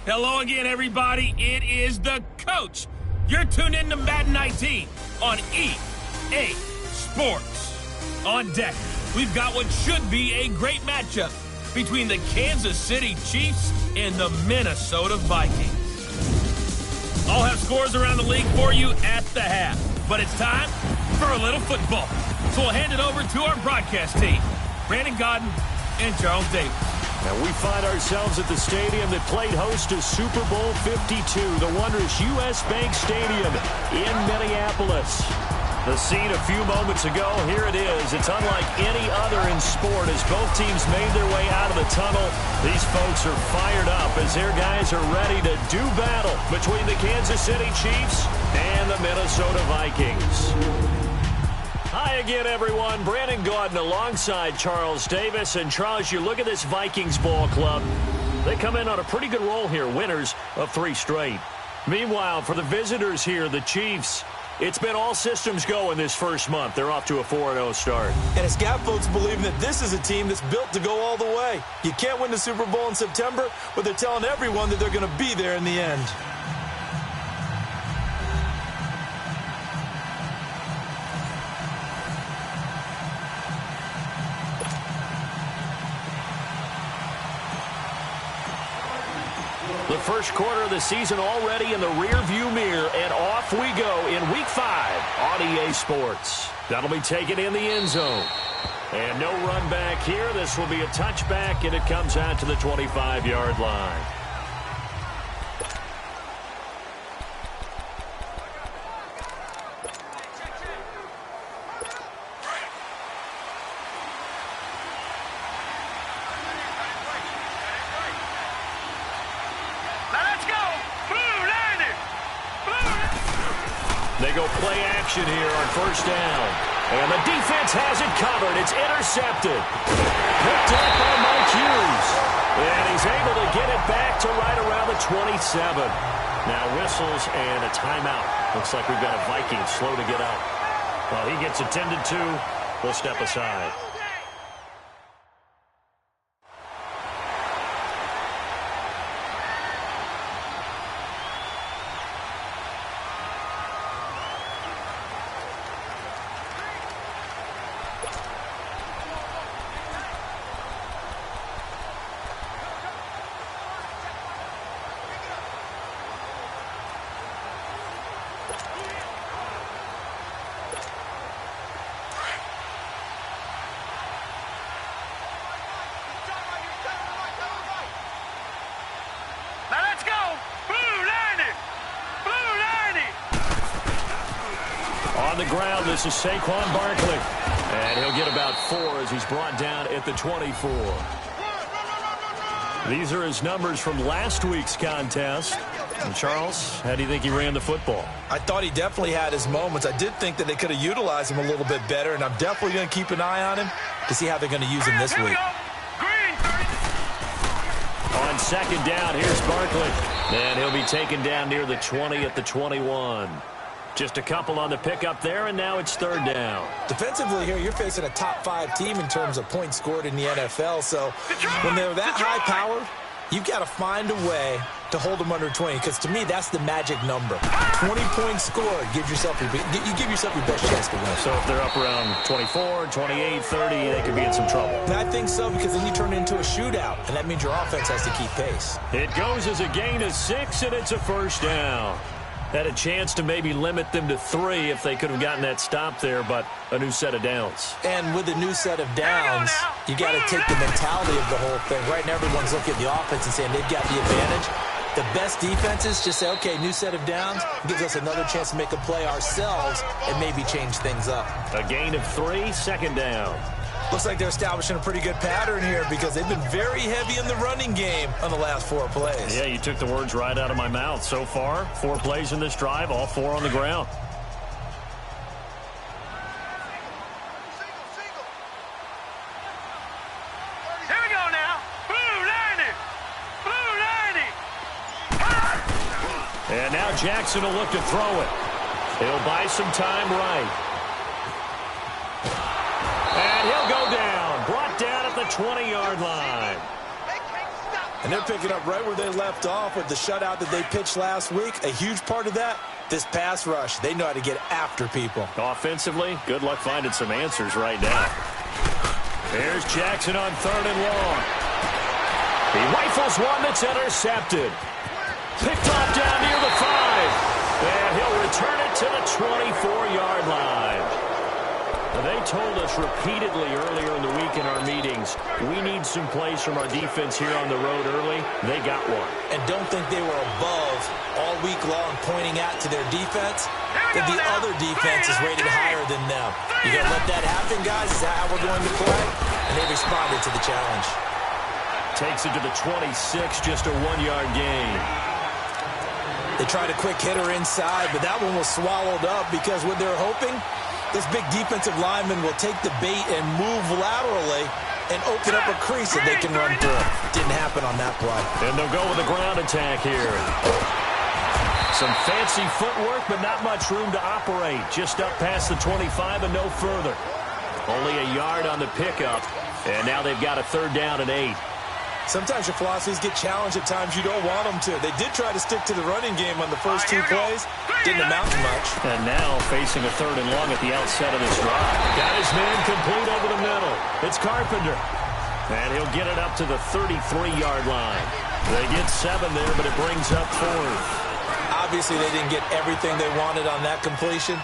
Hello again, everybody. It is the coach. You're tuned in to Madden 19 on EA Sports. On deck, we've got what should be a great matchup between the Kansas City Chiefs and the Minnesota Vikings. I'll have scores around the league for you at the half, but it's time for a little football. So we'll hand it over to our broadcast team, Brandon Godden and Charles Davis. And we find ourselves at the stadium that played host to Super Bowl 52, the wondrous U.S. Bank Stadium in Minneapolis. The scene a few moments ago, here it is. It's unlike any other in sport as both teams made their way out of the tunnel. These folks are fired up as their guys are ready to do battle between the Kansas City Chiefs and the Minnesota Vikings. Hi again, everyone. Brandon Gaudin alongside Charles Davis. And Charles, you look at this Vikings ball club. They come in on a pretty good roll here, winners of 3 straight. Meanwhile, for the visitors here, the Chiefs, it's been all systems go in this first month. They're off to a 4-0 start. And it's got folks believing that this is a team that's built to go all the way. You can't win the Super Bowl in September, but they're telling everyone that they're going to be there in the end. The first quarter of the season already in the rear-view mirror, and off we go in Week 5 on EA Sports. That'll be taken in the end zone. And no run back here. This will be a touchback, and it comes out to the 25-yard line. They go play action here on first down. And the defense has it covered. It's intercepted. Picked up by Mike Hughes. And he's able to get it back to right around the 27. Now whistles and a timeout. Looks like we've got a Viking slow to get up. While he gets attended to, we'll step aside. On the ground, this is Saquon Barkley. And he'll get about 4 as he's brought down at the 24. These are his numbers from last week's contest. And Charles, how do you think he ran the football? I thought he definitely had his moments. I did think that they could have utilized him a little bit better, and I'm definitely going to keep an eye on him to see how they're going to use him this week. On second down, here's Barkley. And he'll be taken down near the 20 at the 21. Just a couple on the pickup there, and now it's third down. Defensively here, you're facing a top 5 team in terms of points scored in the NFL. So when they're that high powered, you've got to find a way to hold them under 20, because to me, that's the magic number. 20 points scored, you give yourself your best chance to win. So if they're up around 24, 28, 30, they could be in some trouble. And I think so, because then you turn it into a shootout, and that means your offense has to keep pace. It goes as a gain of 6, and it's a first down. Had a chance to maybe limit them to 3 if they could have gotten that stop there, but a new set of downs. And with a new set of downs, you got to take the mentality of the whole thing. Right now, everyone's looking at the offense and saying they've got the advantage. The best defenses just say, okay, new set of downs, gives us another chance to make a play ourselves and maybe change things up. A gain of 3, second down. Looks like they're establishing a pretty good pattern here because they've been very heavy in the running game on the last 4 plays. Yeah, you took the words right out of my mouth. So far, 4 plays in this drive, all 4 on the ground. Here we go now. Blue 90. Blue 90. And now Jackson will look to throw it. He'll buy some time right. And he'll go down. Brought down at the 20-yard line. And they're picking up right where they left off with the shutout that they pitched last week. A huge part of that, this pass rush. They know how to get after people. Offensively, good luck finding some answers right now. Here's Jackson on 3rd and long. He rifles one that's intercepted. Picked off down near the 5. And he'll return it to the 24-yard line. They told us repeatedly earlier in the week in our meetings, we need some plays from our defense here on the road early. They got one. And don't think they were above all week long pointing out to their defense that the other defense is rated higher than them. You going to let that happen, guys? Is that how we're going to play? And they responded to the challenge. Takes it to the 26, just a 1-yard gain. They tried a quick hitter inside, but that one was swallowed up because what they're hoping, this big defensive lineman will take the bait and move laterally and open up a crease that they can run through. Didn't happen on that play. And they'll go with a ground attack here. Some fancy footwork, but not much room to operate. Just up past the 25 and no further. Only a yard on the pickup, and now they've got a 3rd down and 8. Sometimes your philosophies get challenged at times you don't want them to. They did try to stick to the running game on the first 2 plays. Didn't amount to much. And now facing a 3rd and long at the outset of this drive. Got his man complete over the middle. It's Carpenter. And he'll get it up to the 33-yard line. They get 7 there, but it brings up 4th. Obviously, they didn't get everything they wanted on that completion,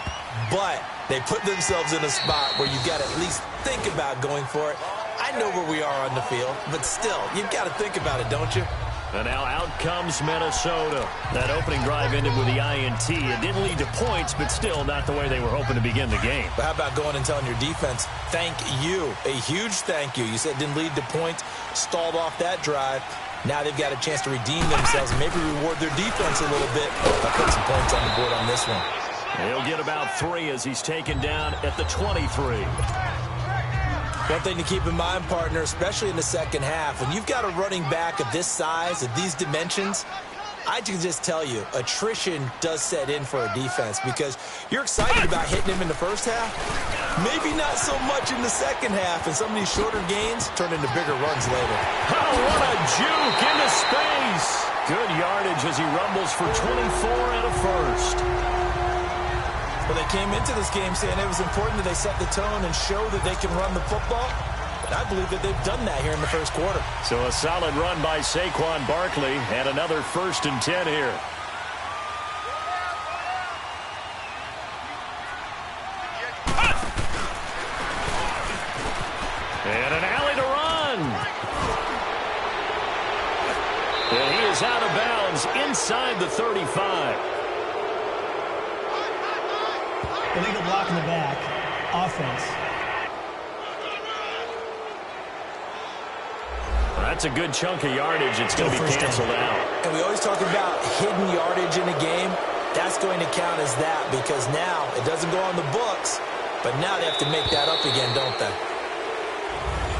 but they put themselves in a spot where you've got to at least think about going for it. I know where we are on the field, but still, you've got to think about it, don't you? And now out comes Minnesota. That opening drive ended with the INT. It didn't lead to points, but still not the way they were hoping to begin the game. But how about going and telling your defense, thank you, a huge thank you. You said it didn't lead to points, stalled off that drive. Now they've got a chance to redeem themselves and maybe reward their defense a little bit by putting some points on the board on this one. He'll get about 3 as he's taken down at the 23. One thing to keep in mind, partner, especially in the second half, when you've got a running back of this size, of these dimensions, I can just tell you, attrition does set in for a defense because you're excited about hitting him in the first half. Maybe not so much in the second half, and some of these shorter gains turn into bigger runs later. Oh, what a juke into space. Good yardage as he rumbles for 24 and a first. Well, they came into this game saying it was important that they set the tone and show that they can run the football. And I believe that they've done that here in the first quarter. So a solid run by Saquon Barkley and another 1st and 10 here. And an alley to run. And he is out of bounds inside the 35. Illegal block in the back. Offense. That's a good chunk of yardage. It's going to be canceled out. And we always talk about hidden yardage in a game. That's going to count as that because now it doesn't go on the books, but now they have to make that up again, don't they?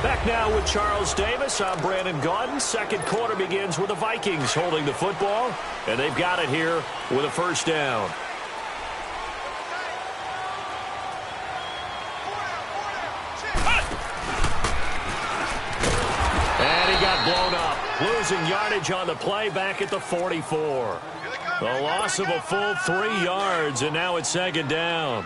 Back now with Charles Davis. I'm Brandon Gaudin. Second quarter begins with the Vikings holding the football, and they've got it here with a 1st down. Blown up, losing yardage on the play back at the 44. The loss of a full 3 yards, and now it's 2nd down.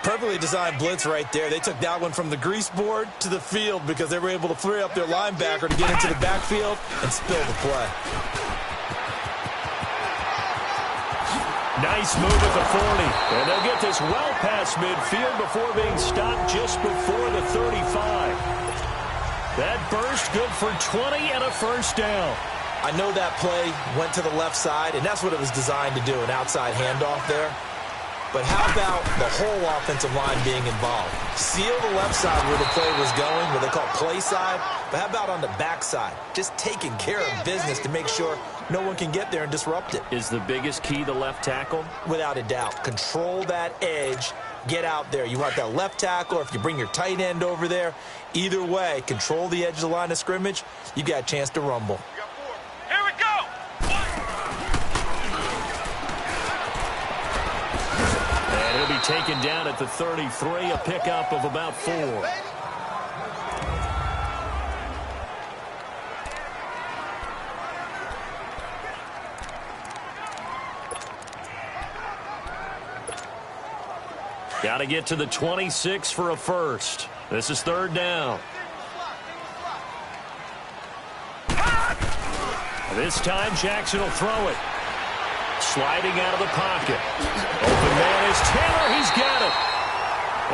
Perfectly designed blitz right there. They took that one from the grease board to the field because they were able to free up their linebacker to get into the backfield and spill the play. Nice move at the 40. And they'll get this well past midfield before being stopped just before the 35. That burst good for 20 and a 1st down. I know that play went to the left side, and that's what it was designed to do, an outside handoff there. But how about the whole offensive line being involved? Seal the left side where the play was going, what they call play side. But how about on the back side? Just taking care of business to make sure no one can get there and disrupt it. Is the biggest key the left tackle? Without a doubt. Control that edge. Get out there. You want that left tackle, or if you bring your tight end over there, either way, control the edge of the line of scrimmage. You got a chance to rumble. Here we go. And he'll be taken down at the 33, a pickup of about 4. Got to get to the 26 for a first. This is third down. This time, Jackson will throw it. Sliding out of the pocket. Open man is Taylor. He's got it.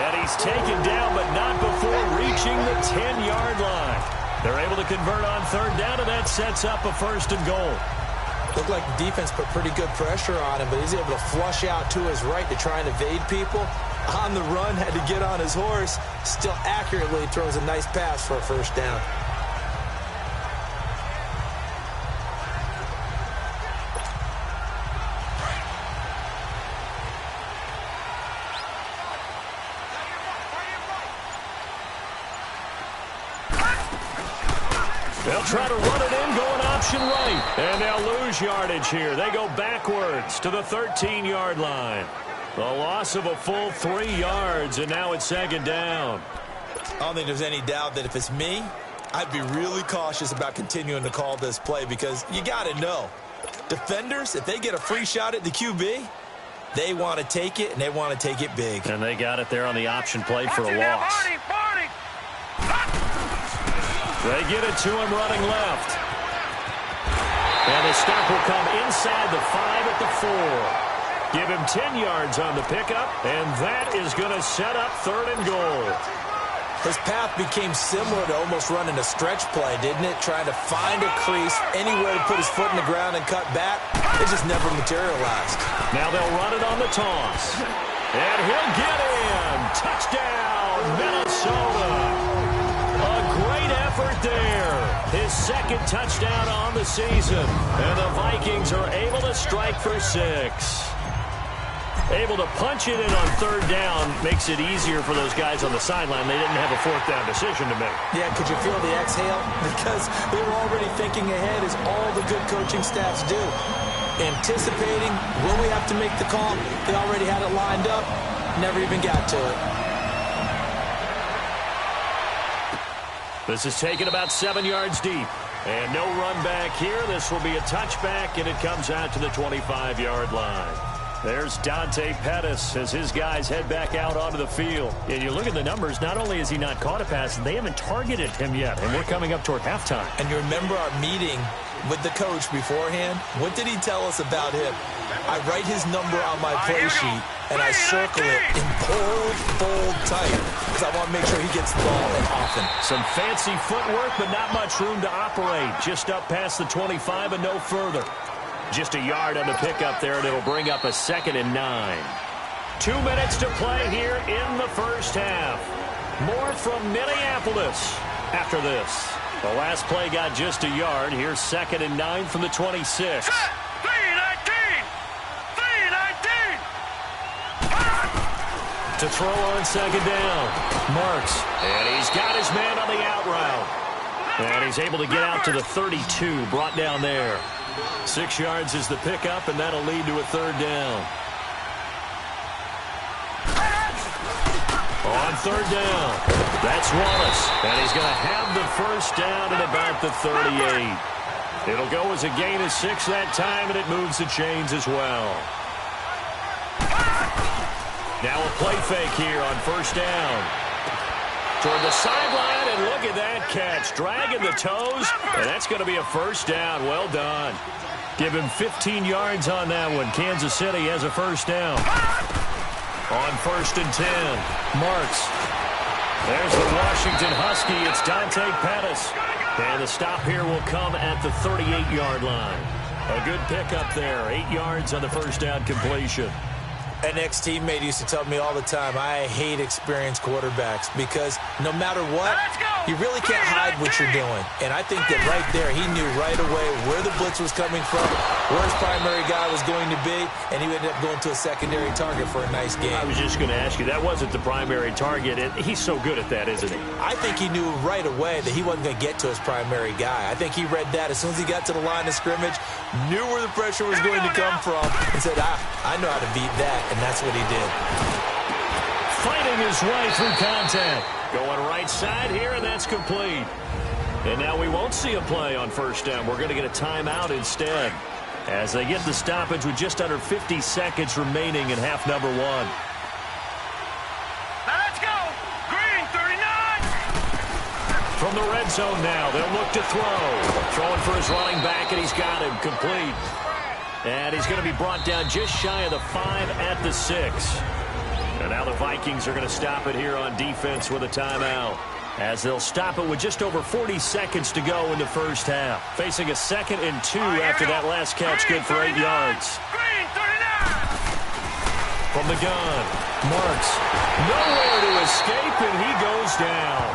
And he's taken down, but not before reaching the 10-yard line. They're able to convert on third down, and that sets up a first and goal. Looked like the defense put pretty good pressure on him, but he's able to flush out to his right to try and evade people. On the run, had to get on his horse. Still accurately throws a nice pass for a first down. They'll try to run it in, going option right. And they'll lose yardage here. They go backwards to the 13-yard line. A loss of a full 3 yards, and now it's second down. I don't think there's any doubt that if it's me, I'd be really cautious about continuing to call this play because you got to know, defenders, if they get a free shot at the QB, they want to take it, and they want to take it big. And they got it there on the option play for a loss. They get it to him running left. And the stop will come inside the 5 at the 4. Give him 10 yards on the pickup, and that is going to set up third and goal. His path became similar to almost running a stretch play, didn't it? Trying to find a crease, anywhere to put his foot in the ground and cut back. It just never materialized. Now they'll run it on the toss. And he'll get in. Touchdown, Minnesota. A great effort there. His second touchdown on the season. And the Vikings are able to strike for 6. Able to punch it in on third down makes it easier for those guys on the sideline. They didn't have a fourth down decision to make. Yeah, could you feel the exhale? Because they were already thinking ahead, as all the good coaching staffs do. Anticipating, will we have to make the call? They already had it lined up. Never even got to it. This is taken about 7 yards deep. And no run back here. This will be a touchback, and it comes out to the 25-yard line. There's Dante Pettis as his guys head back out onto the field. And you look at the numbers, not only has he not caught a pass, they haven't targeted him yet. And we're coming up toward halftime. And you remember our meeting with the coach beforehand? What did he tell us about him? I write his number on my play sheet, and I circle it in bold type because I want to make sure he gets the ball in often. Some fancy footwork, but not much room to operate. Just up past the 25 and no further. Just a yard on the pickup there, and it'll bring up a 2nd and 9. 2 minutes to play here in the first half. More from Minneapolis after this. The last play got just a yard. Here's 2nd and 9 from the 26. 3-19! To throw on second down. Marks. And he's got his man on the out route. And he's able to get out to the 32, brought down there. 6 yards is the pickup, and that'll lead to a third down. On third down, that's Wallace. And he's going to have the first down at about the 38. It'll go as a gain of 6 that time, and it moves the chains as well. Now a play fake here on first down. Toward the sideline, and look at that catch. Dragging the toes, and that's going to be a first down. Well done. Give him 15 yards on that one. Kansas City has a first down. On 1st and 10, Marks. There's the Washington Husky. It's Dante Pettis. And the stop here will come at the 38-yard line. A good pickup there. 8 yards on the first down completion. An ex-teammate used to tell me all the time, I hate experienced quarterbacks because no matter what, you really can't hide what you're doing. And I think that right there, he knew right away where the blitz was coming from, where his primary guy was going to be, and he ended up going to a secondary target for a nice game. I was just going to ask you, that wasn't the primary target. He's so good at that, isn't he? I think he knew right away that he wasn't going to get to his primary guy. I think he read that as soon as he got to the line of scrimmage, knew where the pressure was going to come from, and said, I know how to beat that. And that's what he did. Fighting his way through contact. Going right side here, and that's complete. And now we won't see a play on first down. We're going to get a timeout instead as they get the stoppage with just under 50 seconds remaining in half number 1. the red zone now. They'll look to throw. Throwing for his running back, and he's got him complete. And he's going to be brought down just shy of the 5 at the 6. And now the Vikings are going to stop it here on defense with a timeout, as they'll stop it with just over 40 seconds to go in the first half. Facing a 2nd and 2 after that last catch, good for 8 yards. From the gun, Marks, nowhere to escape, and he goes down.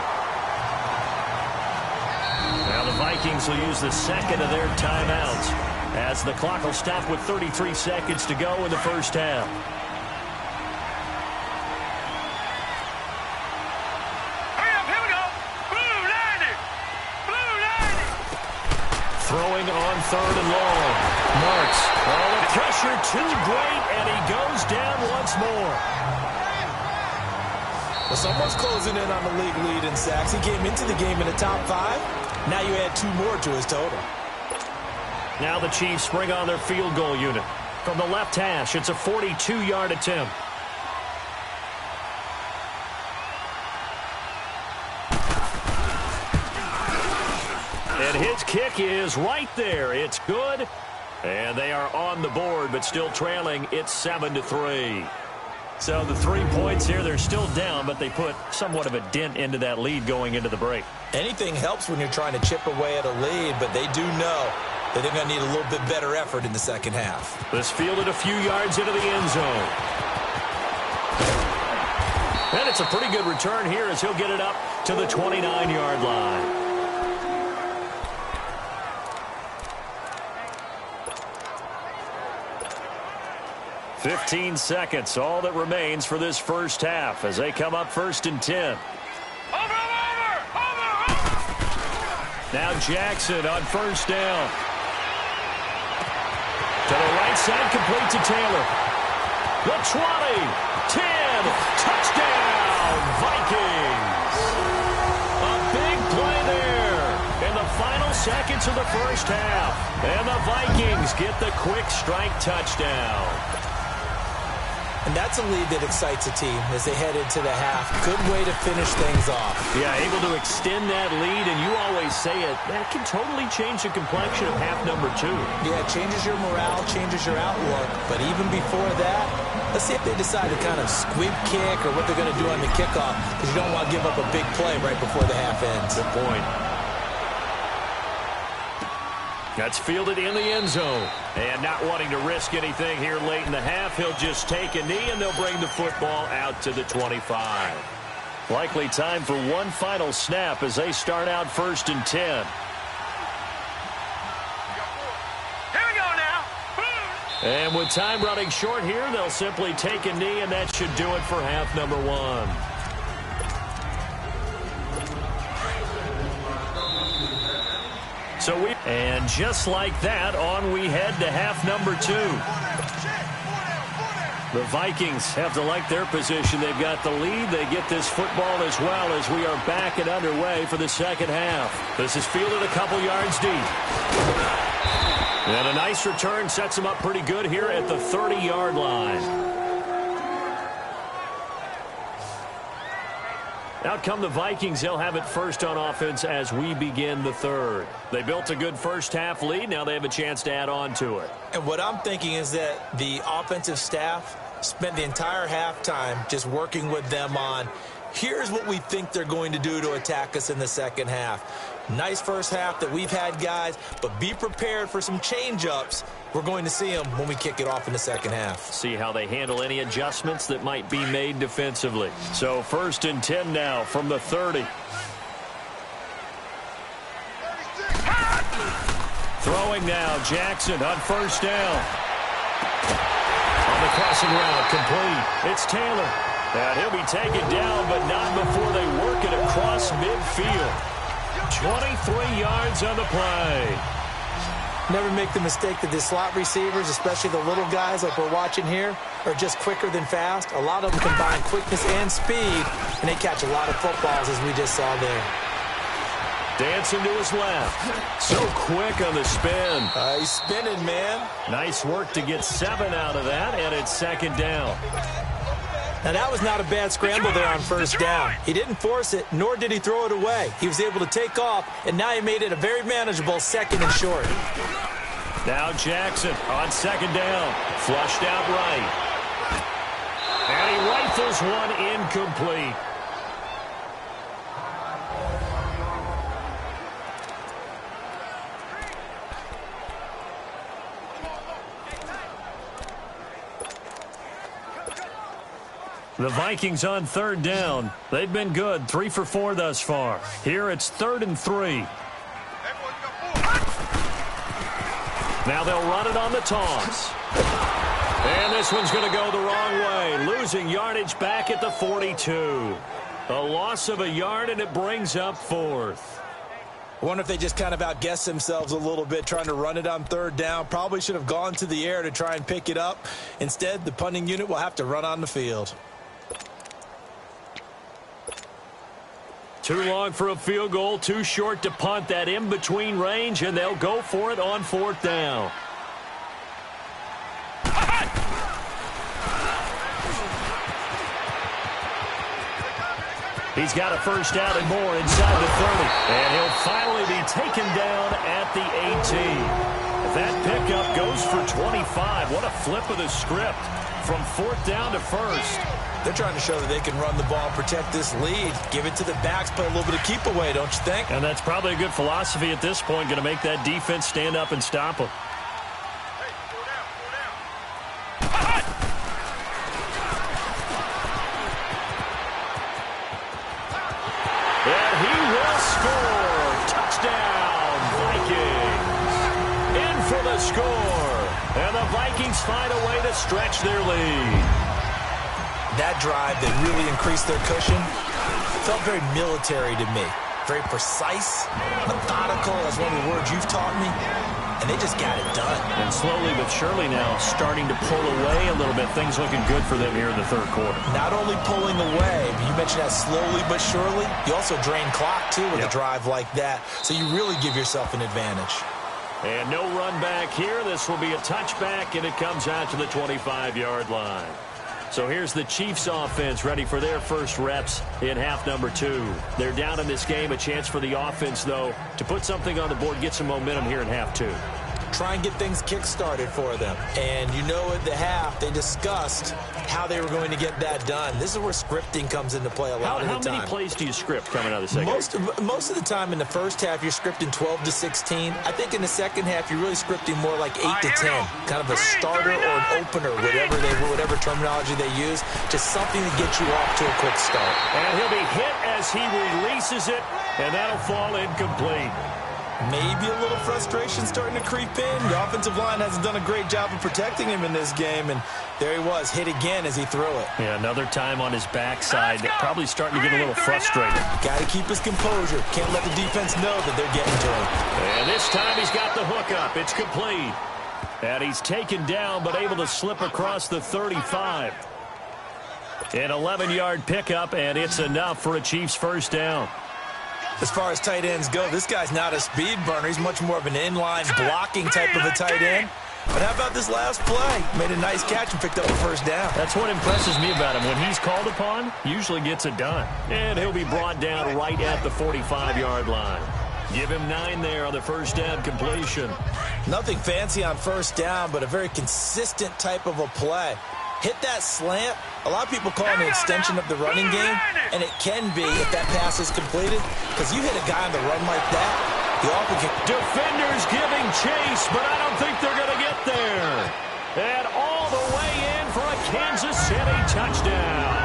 Now the Vikings will use the second of their timeouts, as the clock will stop with 33 seconds to go in the first half. Throwing on 3rd and long. Marks. Oh, the pressure too great, and he goes down once more. Well, someone's closing in on the league lead in sacks. He came into the game in the top 5. Now you add 2 more to his total. Now the Chiefs bring on their field goal unit. From the left hash, it's a 42-yard attempt. And his kick is right there. It's good. And they are on the board, but still trailing. It's 7-3. So the 3 points here, they're still down, but they put somewhat of a dent into that lead going into the break. Anything helps when you're trying to chip away at a lead, but they do know that they're going to need a little bit better effort in the second half. This fielded a few yards into the end zone. And it's a pretty good return here as he'll get it up to the 29-yard line. 15 seconds, all that remains for this first half as they come up 1st and 10. Now Jackson on 1st down. To the right side, complete to Taylor. The 20, 10, touchdown, Vikings. A big play there in the final seconds of the first half. And the Vikings get the quick strike touchdown. And that's a lead that excites a team as they head into the half. Good way to finish things off. Yeah, able to extend that lead, and you always say it, that can totally change the complexion of half number 2. Yeah, it changes your morale, changes your outlook. But even before that, let's see if they decide to kind of squib kick or what they're going to do on the kickoff, because you don't want to give up a big play right before the half ends. Good point. That's fielded in the end zone. And not wanting to risk anything here late in the half, he'll just take a knee, and they'll bring the football out to the 25. Likely time for one final snap as they start out 1st and 10. Here we go now. And with time running short here, they'll simply take a knee, and that should do it for half number 1. And just like that, on we head to half number 2. The Vikings have to like their position. They've got the lead. They get this football as well as we are back and underway for the second half. This is fielded a couple yards deep. And a nice return sets them up pretty good here at the 30-yard line. Out come the Vikings. They'll have it first on offense as we begin the third. They built a good first half lead. Now they have a chance to add on to it. And what I'm thinking is that the offensive staff spent the entire halftime just working with them on, here's what we think they're going to do to attack us in the second half. Nice first half that we've had, guys, but be prepared for some change-ups. We're going to see them when we kick it off in the second half. See how they handle any adjustments that might be made defensively. So 1st and 10 now from the 30. Throwing now, Jackson on 1st down. On the crossing route, complete. It's Taylor. And he'll be taken down, but not before they work it across midfield. 23 yards on the play. Never make the mistake that the slot receivers, especially the little guys like we're watching here, are just quicker than fast. A lot of them combine quickness and speed, and they catch a lot of footballs, as we just saw there. Dancing to his left. So quick on the spin. He's spinning, man. Nice work to get 7 out of that, and it's 2nd down. Now, that was not a bad scramble there on first down. He didn't force it, nor did he throw it away. He was able to take off, and now he made it a very manageable 2nd and short. Now Jackson on 2nd down. Flushed out right. And he rifles one incomplete. The Vikings on 3rd down. They've been good, 3 for 4 thus far. Here it's 3rd and 3. Now they'll run it on the toss. And this one's going to go the wrong way, losing yardage back at the 42. A loss of a yard, and it brings up 4th. I wonder if they just kind of outguessed themselves a little bit trying to run it on 3rd down. Probably should have gone to the air to try and pick it up. Instead, the punting unit will have to run on the field. Too long for a field goal, too short to punt. That in-between range, and they'll go for it on 4th down. He's got a first down and more inside the 30. And he'll finally be taken down at the 18. That pickup goes for 25. What a flip of the script from 4th down to 1st. They're trying to show that they can run the ball and protect this lead. Give it to the backs, play a little bit of keep away, don't you think? And that's probably a good philosophy at this point, going to make that defense stand up and stop them. And he will score. Touchdown, Vikings. In for the score. And the Vikings find a way to stretch their lead. That drive, they really increased their cushion. Felt very military to me. Very precise, methodical, that's one of the words you've taught me. And they just got it done. And slowly but surely now starting to pull away a little bit. Things looking good for them here in the 3rd quarter. Not only pulling away, but you mentioned that slowly but surely. You also drain clock, too, with a drive like that. So you really give yourself an advantage. And no run back here. This will be a touchback, and it comes out to the 25-yard line. So here's the Chiefs offense ready for their first reps in half number 2. They're down in this game. A chance for the offense, though, to put something on the board, get some momentum here in half 2. Try and get things kick-started for them. And you know at the half, they discussed how they were going to get that done. This is where scripting comes into play a lot of the time. How many plays do you script coming out of the second? Most of the time in the first half, you're scripting 12 to 16. I think in the second half, you're really scripting more like 8 to 10. Kind of a starter or an opener, whatever terminology they use. Just something to get you off to a quick start. And he'll be hit as he releases it, and that'll fall incomplete. Maybe a little frustration starting to creep in. The offensive line hasn't done a great job of protecting him in this game, and there he was, hit again as he threw it. Yeah, another time on his backside, probably starting to get a little frustrated. Got to keep his composure. Can't let the defense know that they're getting to him. And this time he's got the hook up. It's complete. And he's taken down, but able to slip across the 35. An 11-yard pickup, and it's enough for a Chiefs first down. As far as tight ends go, this guy's not a speed burner. He's much more of an inline blocking type of a tight end. But how about this last play? Made a nice catch and picked up a first down. That's what impresses me about him. When he's called upon, usually gets it done. And he'll be brought down right at the 45-yard line. Give him 9 there on the first down completion. Nothing fancy on first down, but a very consistent type of a play. Hit that slant. A lot of people call it an extension of the running game, and it can be if that pass is completed, because you hit a guy on the run like that, you often get... Defenders giving chase, but I don't think they're going to get there. And all the way in for a Kansas City touchdown.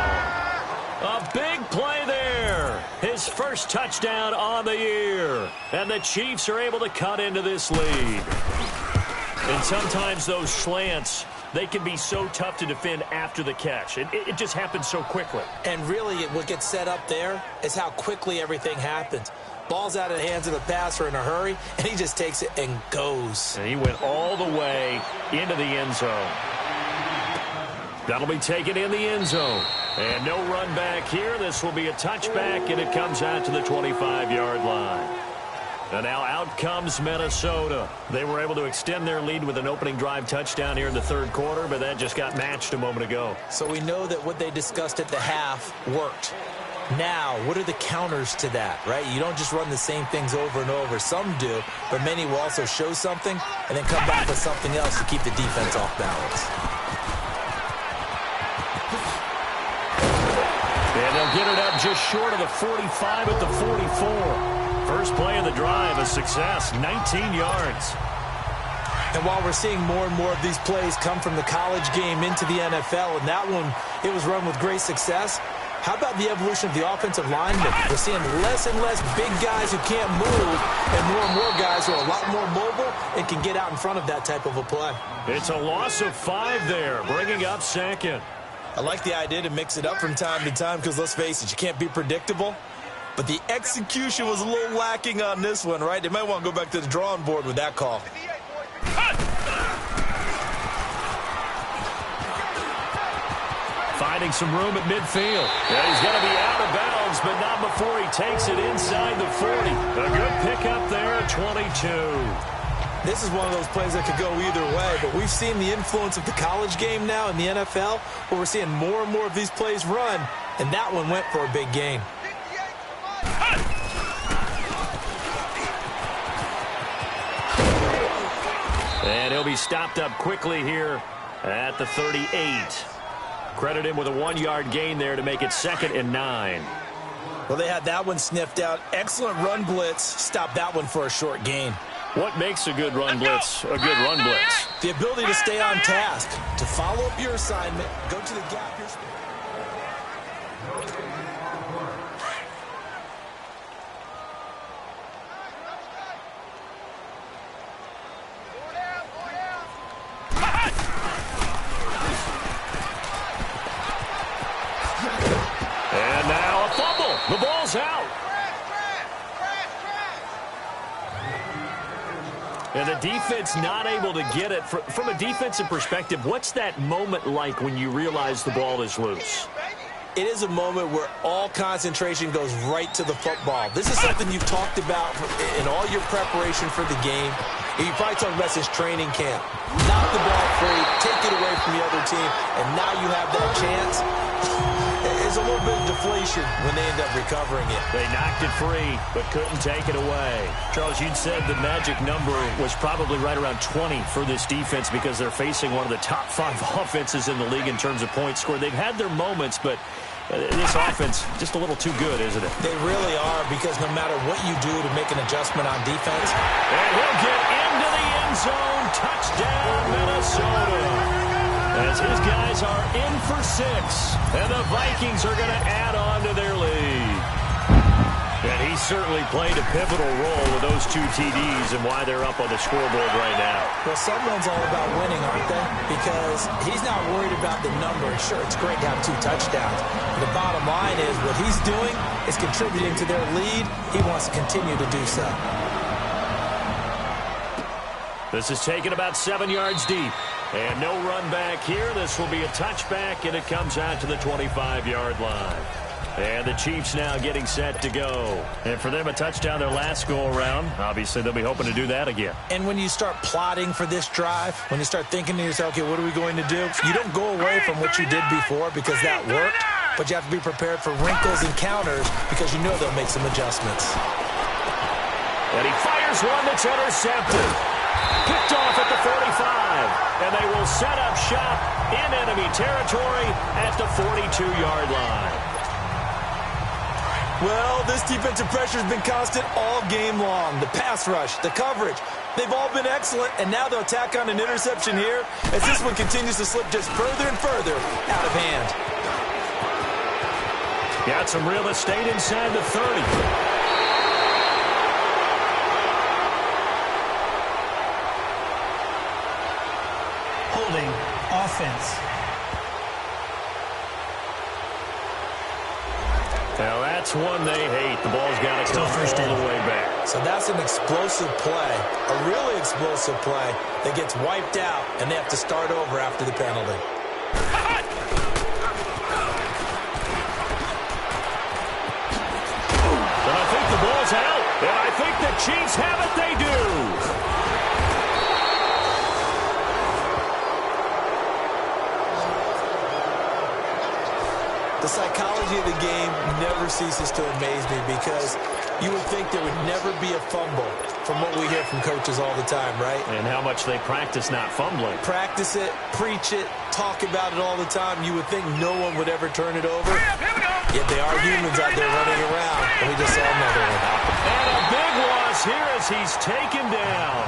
A big play there. His first touchdown on the year. And the Chiefs are able to cut into this lead. And sometimes those slants, they can be so tough to defend after the catch. It just happens so quickly. And really, what gets set up there is how quickly everything happens. Ball's out of the hands of the passer in a hurry, and he just takes it and goes. And he went all the way into the end zone. That'll be taken in the end zone. And no run back here. This will be a touchback, and it comes out to the 25-yard line. And now out comes Minnesota. They were able to extend their lead with an opening drive touchdown here in the third quarter, but that just got matched a moment ago. So we know that what they discussed at the half worked. Now, what are the counters to that, right? You don't just run the same things over and over. Some do, but many will also show something and then come back with something else to keep the defense off balance. And they'll get it up just short of the 45 at the 44. First play of the drive, a success, 19 yards. And while we're seeing more and more of these plays come from the college game into the NFL, and that one, it was run with great success, how about the evolution of the offensive linemen? We're seeing less and less big guys who can't move and more guys who are a lot more mobile and can get out in front of that type of a play. It's a loss of 5 there, bringing up second. I like the idea to mix it up from time to time because, let's face it, you can't be predictable. But the execution was a little lacking on this one, right? They might want to go back to the drawing board with that call. Finding some room at midfield. Yeah, he's going to be out of bounds, but not before he takes it inside the 40. A good pickup there at 22. This is one of those plays that could go either way, but we've seen the influence of the college game now in the NFL, where we're seeing more and more of these plays run, and that one went for a big gain. And he'll be stopped up quickly here at the 38. Credit him with a 1-yard gain there to make it 2nd and 9. Well, they had that one sniffed out. Excellent run blitz. Stopped that one for a short gain. What makes a good run blitz a good run blitz? The ability to stay on task, to follow up your assignment, go to the gap. And now a fumble. The ball's out. And the defense not able to get it. From a defensive perspective, what's that moment like when you realize the ball is loose? It is a moment where all concentration goes right to the football. This is something you've talked about in all your preparation for the game. You probably talked about since training camp. Knock the ball free, take it away from the other team, and now you have that chance. There's a little bit of deflation when they end up recovering it. They knocked it free, but couldn't take it away. Charles, you'd said the magic number was probably right around 20 for this defense because they're facing one of the top 5 offenses in the league in terms of points scored. They've had their moments, but this offense just a little too good, isn't it? They really are, because no matter what you do to make an adjustment on defense. And he'll get into the end zone. Touchdown, Minnesota. As his guys are in for 6, and the Vikings are going to add on to their lead. And he certainly played a pivotal role with those 2 TDs and why they're up on the scoreboard right now. Well, someone's all about winning, aren't they? Because he's not worried about the number. Sure, it's great to have 2 touchdowns. But the bottom line is what he's doing is contributing to their lead. He wants to continue to do so. This is taken about 7 yards deep. And no run back here. This will be a touchback, and it comes out to the 25-yard line. And the Chiefs now getting set to go. And for them, a touchdown their last go-around. Obviously, they'll be hoping to do that again. And when you start plotting for this drive, when you start thinking to yourself, okay, what are we going to do? You don't go away from what you did before because that worked, but you have to be prepared for wrinkles and counters because you know they'll make some adjustments. And he fires one that's intercepted. Picked off at the 45. And they will set up shop in enemy territory at the 42-yard line. Well, this defensive pressure has been constant all game long. The pass rush, the coverage, they've all been excellent, and now they'll tack on an interception here as this one continues to slip just further and further out of hand. Got some real estate inside the 30. Holding offense. Now that's one they hate. The ball's got to come all the way back. So that's an explosive play, a really explosive play that gets wiped out, and they have to start over after the penalty. And I think the ball's out. And I think the Chiefs have it. They do. The psychology of the game never ceases to amaze me because you would think there would never be a fumble from what we hear from coaches all the time, right? And how much they practice not fumbling. Practice it, preach it, talk about it all the time. You would think no one would ever turn it over. Yet they are humans out there running around. And we just saw another one. And a big loss here as he's taken down.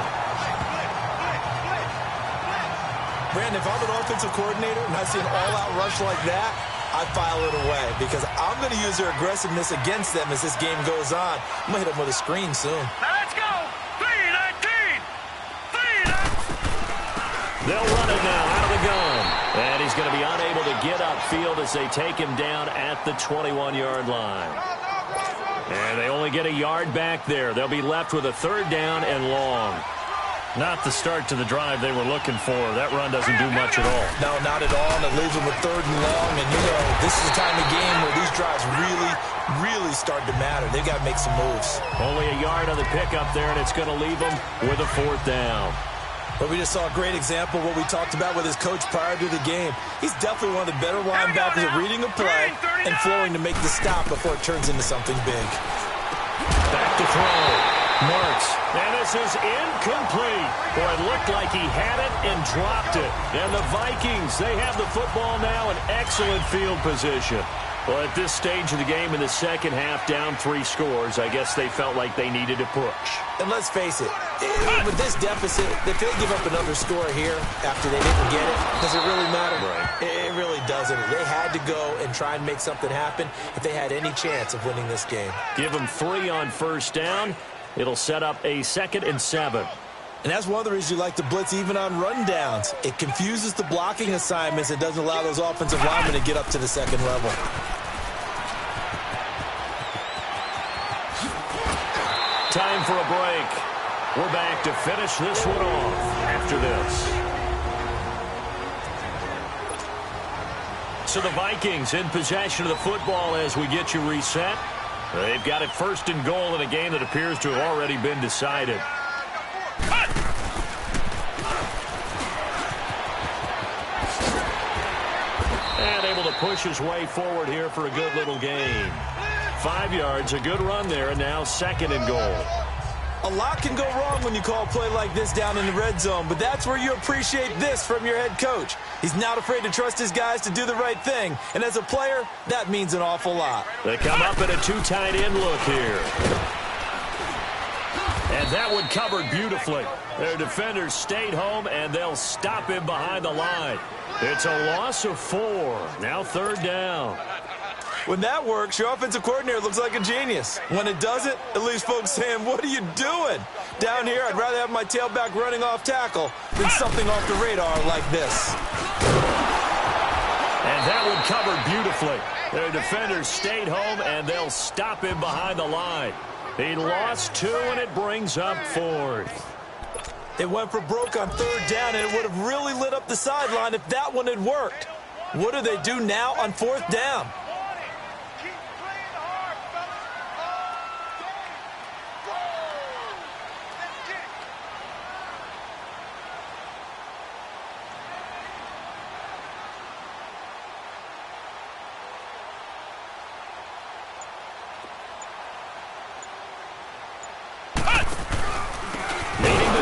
Brandon, if I'm an offensive coordinator and I see an all-out rush like that, I file it away because I'm going to use their aggressiveness against them as this game goes on. I'm going to hit them with a screen soon. Now let's go. 3-19. They'll run it now out of the gun. And he's going to be unable to get upfield as they take him down at the 21-yard line. And they only get a yard back there. They'll be left with a third down and long. Not the start to the drive they were looking for. That run doesn't do much at all. No, not at all, and it leaves them with third and long. And, you know, this is the time of game where these drives really start to matter. They've got to make some moves. Only a yard on the pickup there, and it's going to leave them with a fourth down. But we just saw a great example of what we talked about with his coach prior to the game. He's definitely one of the better linebackers at reading a play and flowing to make the stop before it turns into something big. Back to throw. Marks. And this is incomplete. Boy, it looked like he had it and dropped it. And the Vikings, they have the football now in excellent field position. Well, at this stage of the game in the second half, down 3 scores, I guess they felt like they needed to push. And let's face it, with this deficit, if they give up another score here after they didn't get it, does it really matter? Right. It really doesn't. They had to go and try and make something happen if they had any chance of winning this game. Give them 3 on first down. It'll set up a 2nd and 7. And that's one of the reasons you like to blitz even on rundowns. It confuses the blocking assignments. It doesn't allow those offensive linemen to get up to the second level. Time for a break. We're back to finish this one off after this. So the Vikings in possession of the football as we get you reset. They've got it 1st and goal in a game that appears to have already been decided. And able to push his way forward here for a good little gain. 5 yards, a good run there, and now 2nd and goal. A lot can go wrong when you call a play like this down in the red zone, but that's where you appreciate this from your head coach. He's not afraid to trust his guys to do the right thing, and as a player, that means an awful lot. They come up in a 2 tight end look here. And that one covered beautifully. Their defenders stayed home, and they'll stop him behind the line. It's a loss of 4. Now 3rd down. When that works, your offensive coordinator looks like a genius. When it doesn't, it leaves folks saying, what are you doing? Down here, I'd rather have my tailback running off tackle than something off the radar like this. And that one covered beautifully. Their defenders stayed home, and they'll stop him behind the line. He lost 2, and it brings up 4th. It went for broke on 3rd down, and it would have really lit up the sideline if that one had worked. What do they do now on 4th down?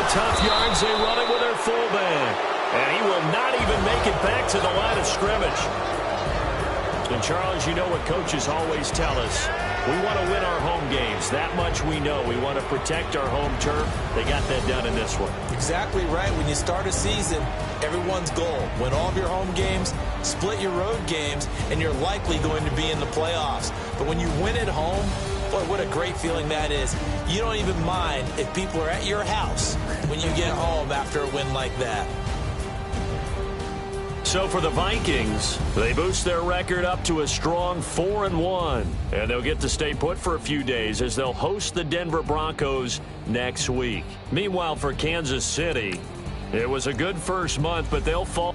Tough yards, they run it with their fullback. And he will not even make it back to the line of scrimmage. And, Charles, you know what coaches always tell us. We want to win our home games. That much we know. We want to protect our home turf. They got that done in this one. Exactly right. When you start a season, everyone's goal, win all of your home games, split your road games, and you're likely going to be in the playoffs. But when you win at home, boy, what a great feeling that is. You don't even mind if people are at your house when you get home after a win like that. So for the Vikings, they boost their record up to a strong 4-1. And they'll get to stay put for a few days as they'll host the Denver Broncos next week. Meanwhile, for Kansas City, it was a good first month, but they'll fall.